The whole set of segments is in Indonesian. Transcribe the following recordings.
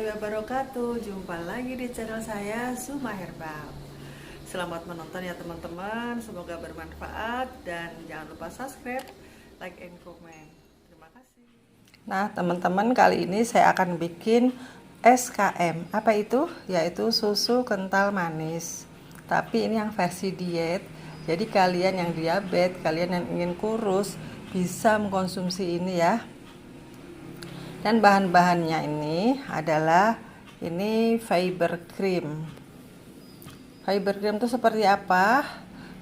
warahmatullahi wabarakatuh. Jumpa lagi di channel saya Zuma Herbal. Selamat menonton ya teman-teman. Semoga bermanfaat dan jangan lupa subscribe, like, and comment. Terima kasih. Nah teman-teman, kali ini saya akan bikin SKM. Apa itu? Yaitu susu kental manis. Tapi ini yang versi diet. Jadi kalian yang diabetes, kalian yang ingin kurus bisa mengkonsumsi ini ya. Dan bahan-bahannya ini adalah fiber cream. Fiber cream itu seperti apa?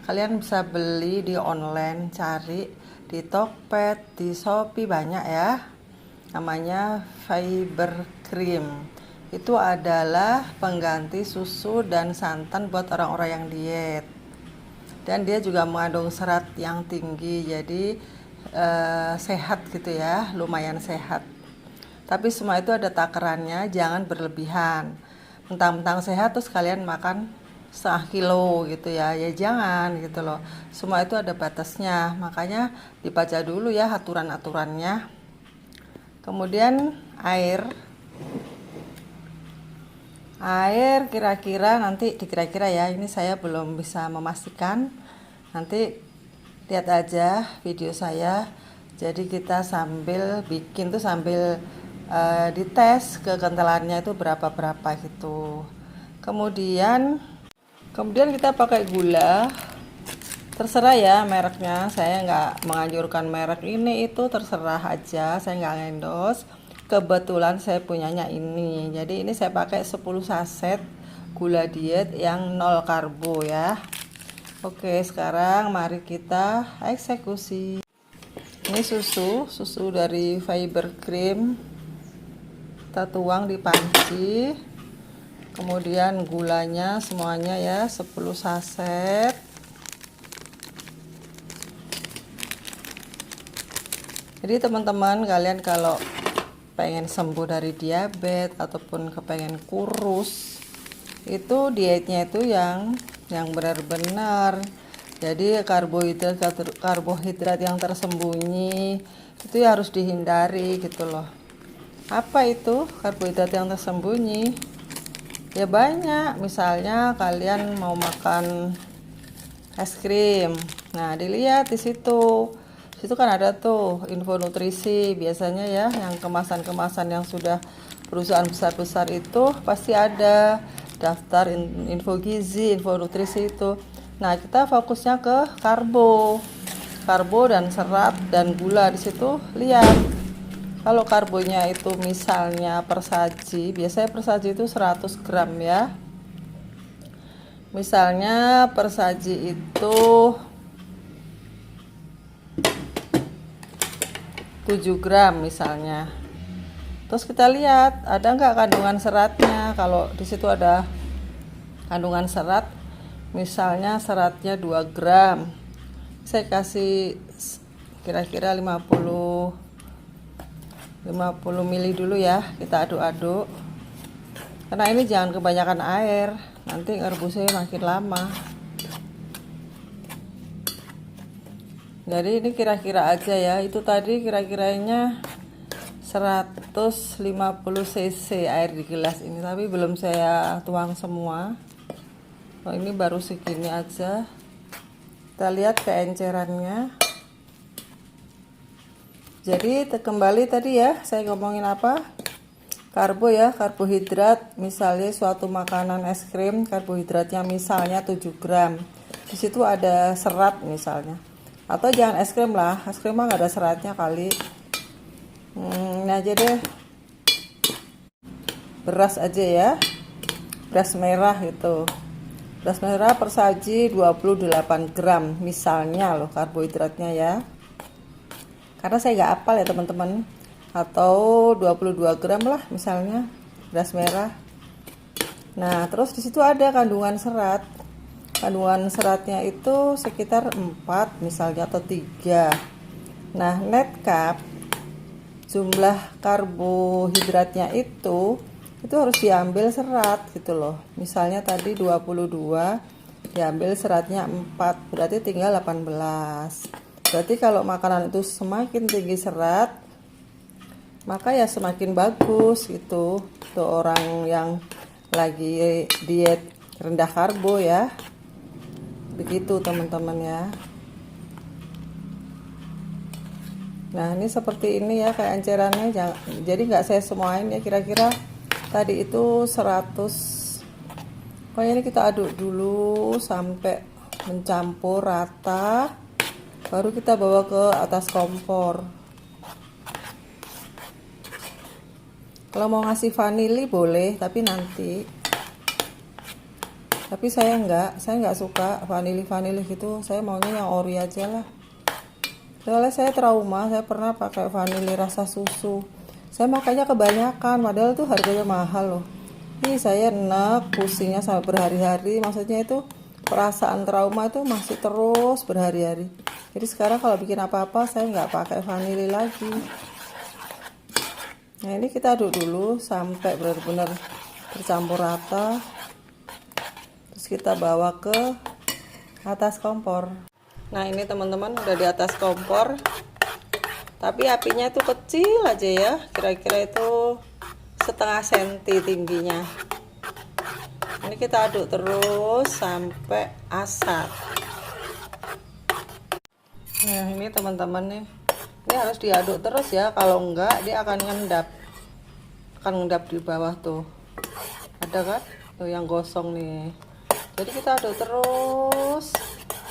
Kalian bisa beli di online, cari di Tokped, di Shopee, banyak ya. Namanya fiber cream. Itu adalah pengganti susu dan santan buat orang-orang yang diet. Dan dia juga mengandung serat yang tinggi, jadi sehat gitu ya, lumayan sehat. Tapi semua itu ada takarannya, jangan berlebihan. Mentang-mentang sehat terus kalian makan setengah kilo gitu ya, ya jangan gitu loh. Semua itu ada batasnya, makanya dibaca dulu ya aturan-aturannya. Kemudian air kira-kira nanti dikira-kira ya, ini saya belum bisa memastikan. Nanti lihat aja video saya. Jadi kita sambil bikin tuh sambil dites kekentalannya itu berapa gitu. Kemudian kita pakai gula, terserah ya mereknya. Saya nggak menganjurkan merek ini itu, terserah aja, saya nggak endorse. Kebetulan saya punyanya ini, jadi ini saya pakai 10 saset gula diet yang 0 karbo ya. Oke, sekarang mari kita eksekusi. Ini susu dari fiber cream, kita tuang di panci. Kemudian gulanya semuanya ya 10 saset. Jadi teman-teman, kalian kalau pengen sembuh dari diabetes ataupun kepengen kurus, itu dietnya itu yang benar-benar. Jadi karbohidrat yang tersembunyi itu harus dihindari gitu loh. Apa itu karbohidrat yang tersembunyi? Ya banyak, misalnya kalian mau makan es krim. Nah, dilihat di situ. Di situ kan ada tuh info nutrisi, biasanya ya yang kemasan-kemasan yang sudah perusahaan besar-besar itu pasti ada daftar info gizi, info nutrisi itu. Nah, kita fokusnya ke karbo dan serat dan gula. Di situ lihat. Kalau karbonya itu misalnya per saji, biasanya per saji itu 100 gram ya. Misalnya per saji itu 7 gram misalnya. Terus kita lihat ada nggak kandungan seratnya. Kalau di situ ada kandungan serat, misalnya seratnya 2 gram, saya kasih kira-kira 50 mili dulu ya, kita aduk-aduk. Karena ini jangan kebanyakan air, nanti ngerebusnya makin lama. Jadi ini kira-kira aja ya, itu tadi kira-kiranya 150 cc air di gelas ini, tapi belum saya tuang semua. Oh, ini baru segini aja. Kita lihat keencerannya. Jadi kembali tadi ya, saya ngomongin apa? Karbo ya, karbohidrat. Misalnya suatu makanan es krim, karbohidratnya misalnya 7 gram. Di situ ada serat misalnya. Atau jangan es krim lah, es krim mah nggak ada seratnya kali. Ini aja deh. Beras aja ya. Beras merah itu. Beras merah per saji 28 gram misalnya loh karbohidratnya ya. Karena saya nggak hafal ya teman-teman, atau 22 gram lah misalnya beras merah. Nah, terus di situ ada kandungan serat. Kandungan seratnya itu sekitar 4 misalnya atau 3. Nah, net carb, jumlah karbohidratnya itu harus diambil serat gitu loh. Misalnya tadi 22, diambil seratnya 4, berarti tinggal 18. Berarti kalau makanan itu semakin tinggi serat, maka ya semakin bagus gitu untuk orang yang lagi diet rendah karbo ya. Begitu teman-teman ya. Nah ini seperti ini ya kayak encerannya. Jadi nggak saya semuain ya, kira-kira tadi itu 100. Pokoknya ini kita aduk dulu sampai mencampur rata, baru kita bawa ke atas kompor. Kalau mau ngasih vanili boleh, tapi nanti. Tapi saya nggak suka vanili gitu. Saya maunya yang ori aja lah. Soalnya saya trauma, saya pernah pakai vanili rasa susu. Saya makanya kebanyakan, padahal tuh harganya mahal loh. Ini saya enak, pusingnya sampai berhari-hari. Maksudnya itu perasaan trauma itu masih terus berhari-hari. Jadi sekarang kalau bikin apa-apa saya nggak pakai vanili lagi. Nah ini kita aduk dulu sampai benar-benar tercampur rata. Terus kita bawa ke atas kompor. Nah ini teman-teman udah di atas kompor. Tapi apinya itu kecil aja ya. Kira-kira itu setengah senti tingginya. Ini kita aduk terus sampai asat. Nah ini teman-teman nih, ini harus diaduk terus ya, kalau enggak dia akan ngendap di bawah tuh, ada kan tuh yang gosong nih. Jadi kita aduk terus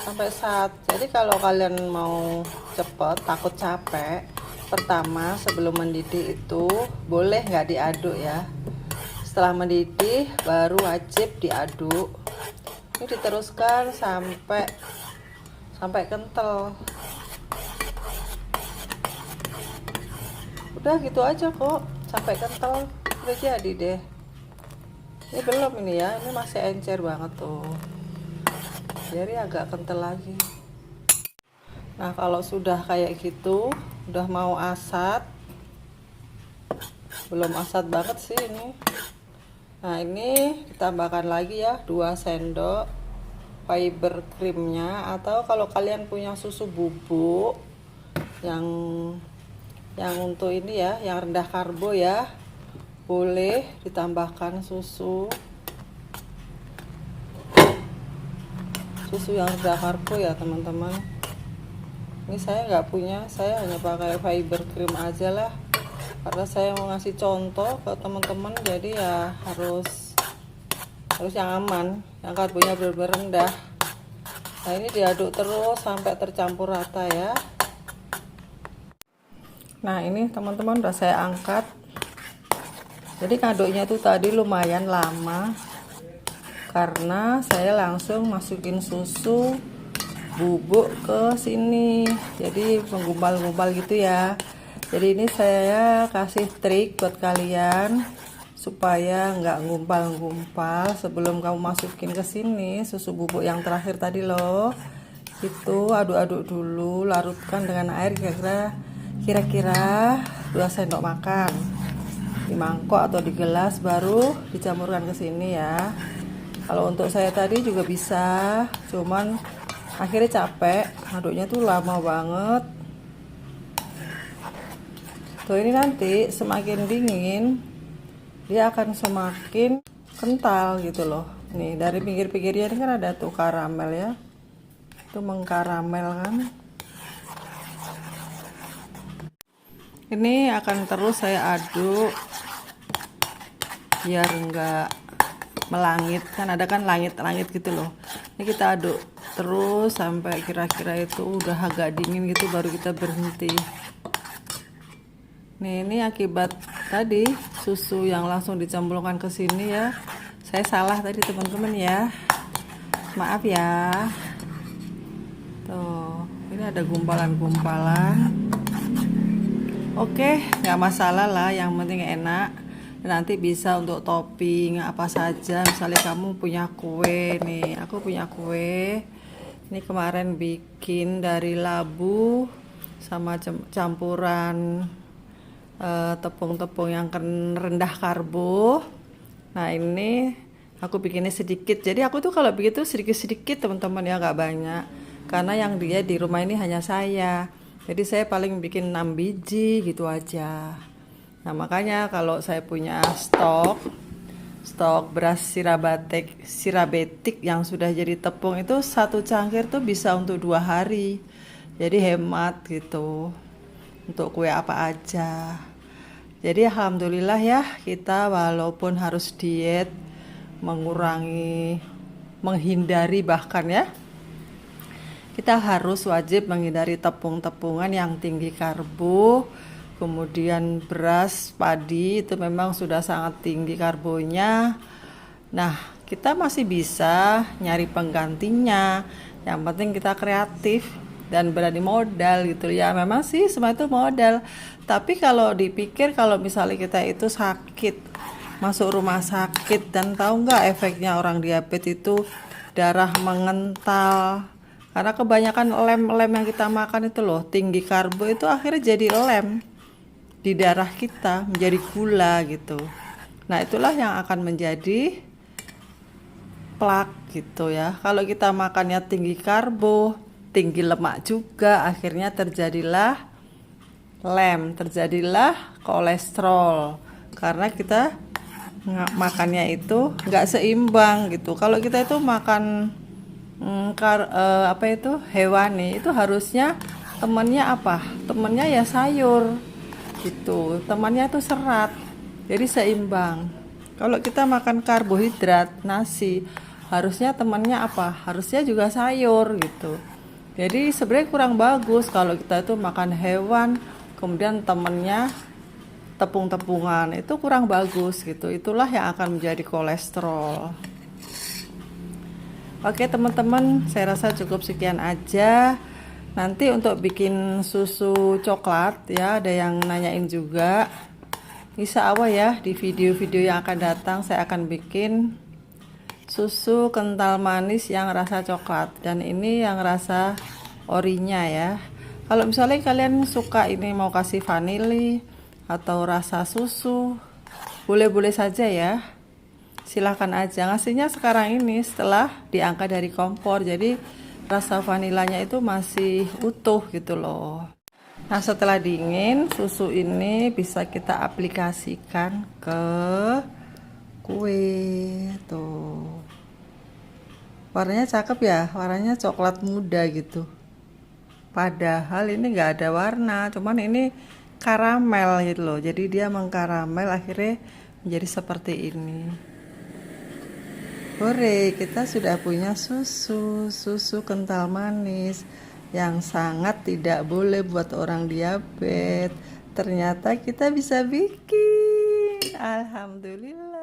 sampai saat. Jadi kalau kalian mau cepet, takut capek, pertama sebelum mendidih itu boleh nggak diaduk ya. Setelah mendidih baru wajib diaduk. Ini diteruskan sampai kental. Udah gitu aja kok, sampai kental udah jadi deh. Ini belum ini ya, ini masih encer banget tuh. Jadi agak kental lagi. Nah kalau sudah kayak gitu, udah mau asat, belum asat banget sih ini. Nah ini ditambahkan lagi ya 2 sendok fiber creamnya, atau kalau kalian punya susu bubuk yang untuk ini ya, yang rendah karbo ya, boleh ditambahkan susu yang rendah karbo ya teman-teman. Ini saya nggak punya, saya hanya pakai fiber cream aja lah, karena saya mau ngasih contoh ke teman-teman. Jadi ya harus yang aman, yang karbonya benar-benar rendah. Nah ini diaduk terus sampai tercampur rata ya. Nah ini teman-teman udah saya angkat. Jadi ngaduknya tuh tadi lumayan lama, karena saya langsung masukin susu bubuk ke sini, jadi menggumpal-gumpal gitu ya. Jadi ini saya kasih trik buat kalian supaya nggak ngumpal-ngumpal. Sebelum kamu masukin ke sini susu bubuk yang terakhir tadi loh, itu aduk-aduk dulu, larutkan dengan air kira-kira 2 sendok makan di mangkok atau di gelas, baru dicampurkan ke sini ya. Kalau untuk saya tadi juga bisa, cuman akhirnya capek, aduknya tuh lama banget. Tuh ini nanti semakin dingin dia akan semakin kental gitu loh. Nih dari pinggir-pinggirnya ini kan ada tuh karamel ya, itu mengkaramel kan. Ini akan terus saya aduk biar enggak melangit, kan ada kan langit-langit gitu loh. Ini kita aduk terus sampai kira-kira itu udah agak dingin gitu, baru kita berhenti. Nih ini akibat tadi susu yang langsung dicemplungkan ke sini ya. Saya salah tadi teman-teman ya, maaf ya. Tuh ini ada gumpalan-gumpalan. Oke, nggak masalah lah, yang penting enak. Nanti bisa untuk topping apa saja. Misalnya kamu punya kue nih, aku punya kue. Ini kemarin bikin dari labu sama campuran tepung-tepung yang rendah karbo. Nah ini aku bikinnya sedikit. Jadi aku tuh kalau begitu sedikit-sedikit teman-teman ya, nggak banyak. Karena yang dia di rumah ini hanya saya. Jadi saya paling bikin 6 biji gitu aja. Nah, makanya kalau saya punya stok beras sirabetik yang sudah jadi tepung itu satu cangkir tuh bisa untuk 2 hari. Jadi hemat gitu untuk kue apa aja. Jadi alhamdulillah ya, kita walaupun harus diet, menghindari bahkan ya, kita harus wajib menghindari tepung-tepungan yang tinggi karbo. Kemudian beras padi itu memang sudah sangat tinggi karbonya. Nah, kita masih bisa nyari penggantinya. Yang penting kita kreatif dan berani modal gitu ya. Memang sih semua itu modal. Tapi kalau dipikir, kalau misalnya kita itu sakit, masuk rumah sakit, dan tahu nggak efeknya orang diabetes itu darah mengental. Karena kebanyakan lem-lem yang kita makan itu loh, tinggi karbo itu akhirnya jadi lem di darah kita, menjadi gula gitu. Nah, itulah yang akan menjadi plak gitu ya. Kalau kita makannya tinggi karbo, tinggi lemak juga, akhirnya terjadilah terjadilah kolesterol. Karena kita makannya itu nggak seimbang gitu. Kalau kita itu makan hewani, itu harusnya temennya apa? Temennya ya sayur gitu, temannya tuh serat, jadi seimbang. Kalau kita makan karbohidrat, nasi, harusnya temannya apa? Harusnya juga sayur gitu. Jadi sebenarnya kurang bagus kalau kita itu makan hewan, kemudian temannya tepung-tepungan, itu kurang bagus gitu. Itulah yang akan menjadi kolesterol. Oke teman-teman, saya rasa cukup sekian aja. Nanti untuk bikin susu coklat ya, ada yang nanyain juga. Insya Allah ya, di video-video yang akan datang saya akan bikin susu kental manis yang rasa coklat. Dan ini yang rasa orinya ya. Kalau misalnya kalian suka ini mau kasih vanili atau rasa susu, boleh-boleh saja ya. Silahkan aja, ngasihnya sekarang ini setelah diangkat dari kompor. Jadi rasa vanilanya itu masih utuh gitu loh. Nah, setelah dingin, susu ini bisa kita aplikasikan ke kue tuh. Warnanya cakep ya, warnanya coklat muda gitu. Padahal ini nggak ada warna, cuman ini karamel gitu loh. Jadi dia mengkaramel akhirnya menjadi seperti ini. Hore, kita sudah punya susu kental manis yang sangat tidak boleh buat orang diabetes. Ternyata kita bisa bikin. Alhamdulillah.